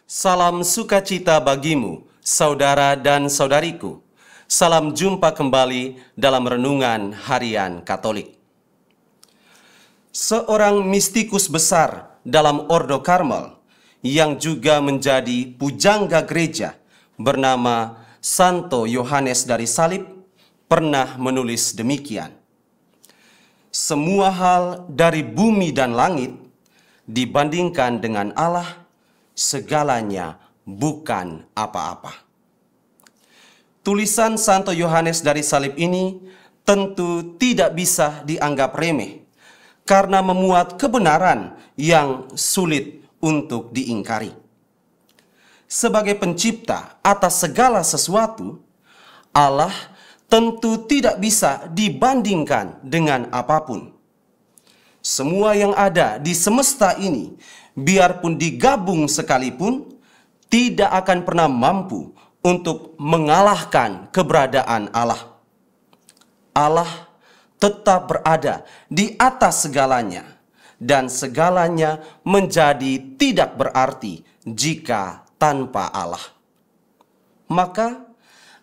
Salam sukacita bagimu, saudara dan saudariku. Salam jumpa kembali dalam Renungan Harian Katolik. Seorang mistikus besar dalam Ordo Karmel yang juga menjadi pujangga gereja bernama Santo Yohanes dari Salib pernah menulis demikian. Semua hal dari bumi dan langit dibandingkan dengan Allah, segalanya bukan apa-apa. Tulisan Santo Yohanes dari Salib ini tentu tidak bisa dianggap remeh karena memuat kebenaran yang sulit untuk diingkari. Sebagai pencipta atas segala sesuatu, Allah tentu tidak bisa dibandingkan dengan apapun. Semua yang ada di semesta ini, biarpun digabung sekalipun, tidak akan pernah mampu untuk mengalahkan keberadaan Allah. Allah tetap berada di atas segalanya, dan segalanya menjadi tidak berarti jika tanpa Allah. Maka,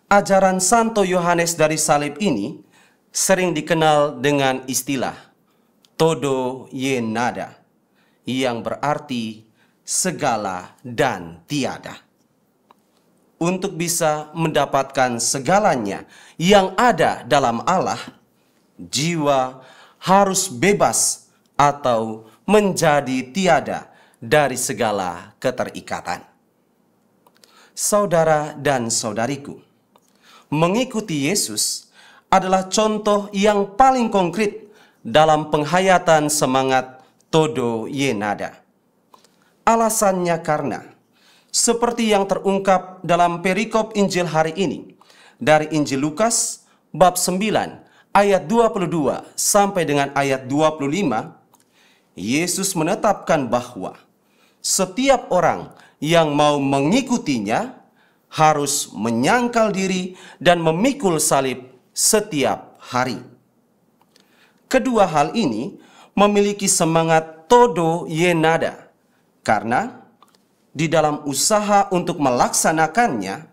ajaran Santo Yohanes dari Salib ini sering dikenal dengan istilah todo ye nada, yang berarti segala dan tiada. Untuk bisa mendapatkan segalanya yang ada dalam Allah, jiwa harus bebas atau menjadi tiada dari segala keterikatan. Saudara dan saudariku, mengikuti Yesus adalah contoh yang paling konkret dalam penghayatan semangat todo ye nada. Alasannya karena, seperti yang terungkap dalam perikop Injil hari ini, dari Injil Lukas bab 9 ayat 22 sampai dengan ayat 25, Yesus menetapkan bahwa setiap orang yang mau mengikutinya harus menyangkal diri dan memikul salib setiap hari. Kedua hal ini memiliki semangat todo ye nada, karena di dalam usaha untuk melaksanakannya,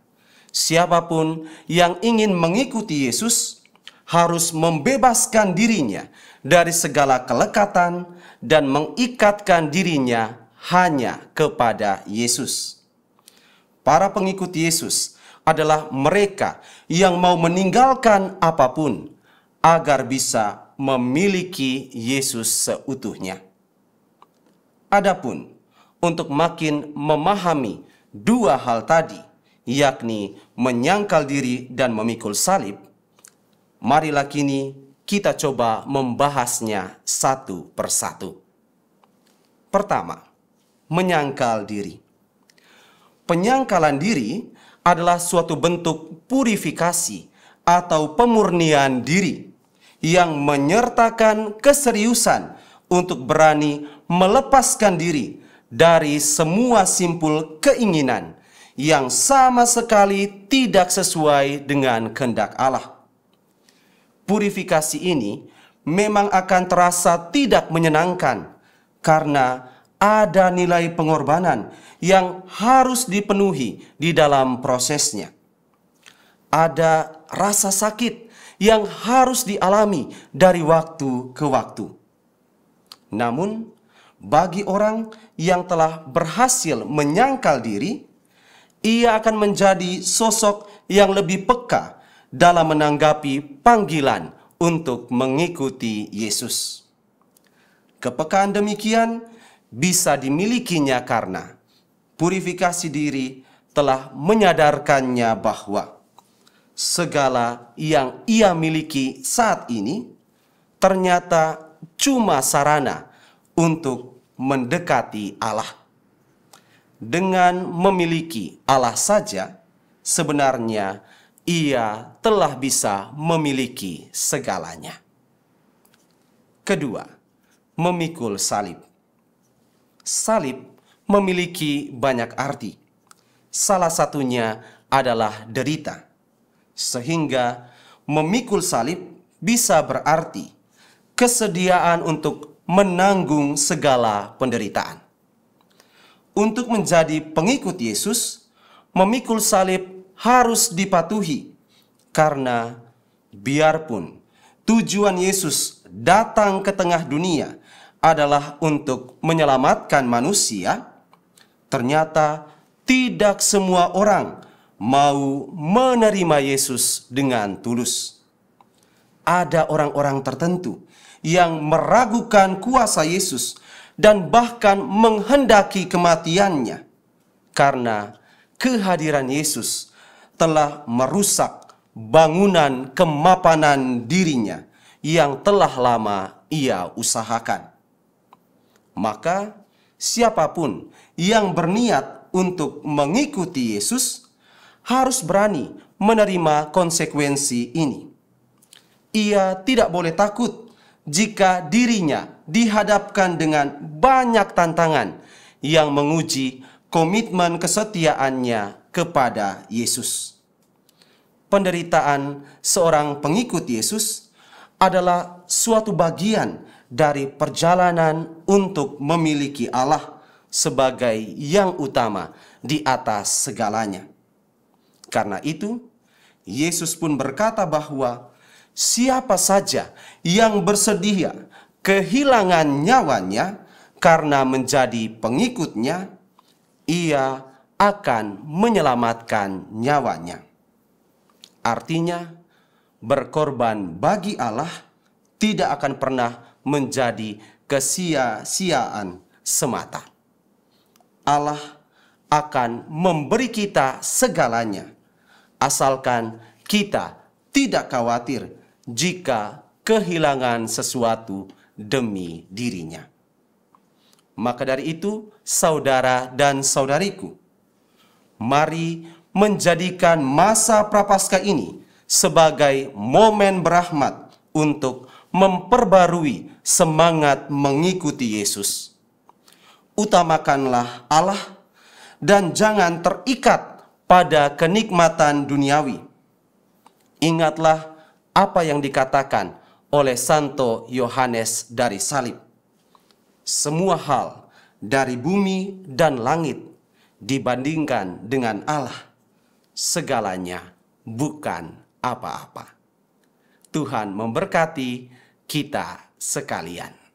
siapapun yang ingin mengikuti Yesus harus membebaskan dirinya dari segala kelekatan dan mengikatkan dirinya hanya kepada Yesus. Para pengikut Yesus adalah mereka yang mau meninggalkan apapun agar bisa memiliki Yesus seutuhnya. Adapun untuk makin memahami dua hal tadi, yakni menyangkal diri dan memikul salib, marilah kini kita coba membahasnya satu persatu. Pertama, menyangkal diri. Penyangkalan diri adalah suatu bentuk purifikasi atau pemurnian diri yang menyertakan keseriusan untuk berani melepaskan diri dari semua simpul keinginan yang sama sekali tidak sesuai dengan kehendak Allah. Purifikasi ini memang akan terasa tidak menyenangkan karena ada nilai pengorbanan yang harus dipenuhi di dalam prosesnya. Ada rasa sakit yang harus dialami dari waktu ke waktu. Namun, bagi orang yang telah berhasil menyangkal diri, ia akan menjadi sosok yang lebih peka dalam menanggapi panggilan untuk mengikuti Yesus. Kepekaan demikian bisa dimilikinya karena purifikasi diri telah menyadarkannya bahwa segala yang ia miliki saat ini ternyata cuma sarana untuk mendekati Allah. Dengan memiliki Allah saja, sebenarnya ia telah bisa memiliki segalanya. Kedua, memikul salib. Salib memiliki banyak arti. Salah satunya adalah derita. Sehingga memikul salib bisa berarti kesediaan untuk menanggung segala penderitaan. untuk menjadi pengikut Yesus, memikul salib harus dipatuhi, karena biarpun tujuan Yesus datang ke tengah dunia adalah untuk menyelamatkan manusia, ternyata tidak semua orang mau menerima Yesus dengan tulus. Ada orang-orang tertentu yang meragukan kuasa Yesus dan bahkan menghendaki kematiannya, karena kehadiran Yesus telah merusak bangunan kemapanan dirinya yang telah lama ia usahakan. Maka siapapun yang berniat untuk mengikuti Yesus harus berani menerima konsekuensi ini. Ia tidak boleh takut jika dirinya dihadapkan dengan banyak tantangan yang menguji komitmen kesetiaannya kepada Yesus. Penderitaan seorang pengikut Yesus adalah suatu bagian dari perjalanan untuk memiliki Allah sebagai yang utama di atas segalanya. Karena itu, Yesus pun berkata bahwa siapa saja yang bersedia kehilangan nyawanya karena menjadi pengikutnya, ia akan menyelamatkan nyawanya. Artinya, berkorban bagi Allah tidak akan pernah menjadi kesia-siaan semata. Allah akan memberi kita segalanya, asalkan kita tidak khawatir jika kehilangan sesuatu demi dirinya. Maka dari itu, saudara dan saudariku, mari menjadikan masa Prapaskah ini sebagai momen berahmat untuk memperbarui semangat mengikuti Yesus. Utamakanlah Allah dan jangan terikat pada kenikmatan duniawi. Ingatlah apa yang dikatakan oleh Santo Yohanes dari Salib. Semua hal dari bumi dan langit dibandingkan dengan Allah, segalanya bukan apa-apa. Tuhan memberkati kita sekalian.